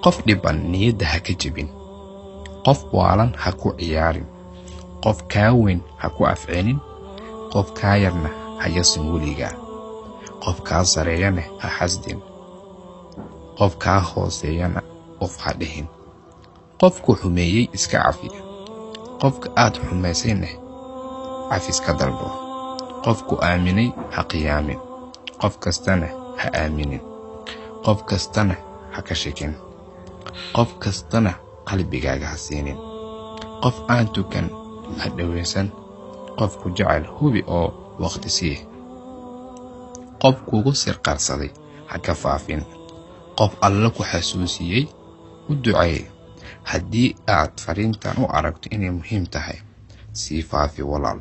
qof dhiban niyadda ha ka jabin, qof waalan ha ku ciyaarin, qof kaa weyn ha ku afcinin, qof kaa yarna ha yasin weligaa, qof kaa sareeyana ha xasdin, qof kaa hooseeyana qof ha dhihin. qofku xumeeyey iska cafiya, qofka aad xumaysayna cafis ka dalbo. qofku aaminay ha qiyaamin, qof kastana ha aaminin, qof kastana ha ka shakin, qof kastana qalbigaaga ha siinin. qof aan tukan ha dhaweysan, qofku jecel hubi oo waqti sii. qof kugu sirqarsaday ha ka faafin, qof alla ku xasuusiyey u duceey. haddii aad fariintan u aragto inay muhiim tahay, sii faafi walaal.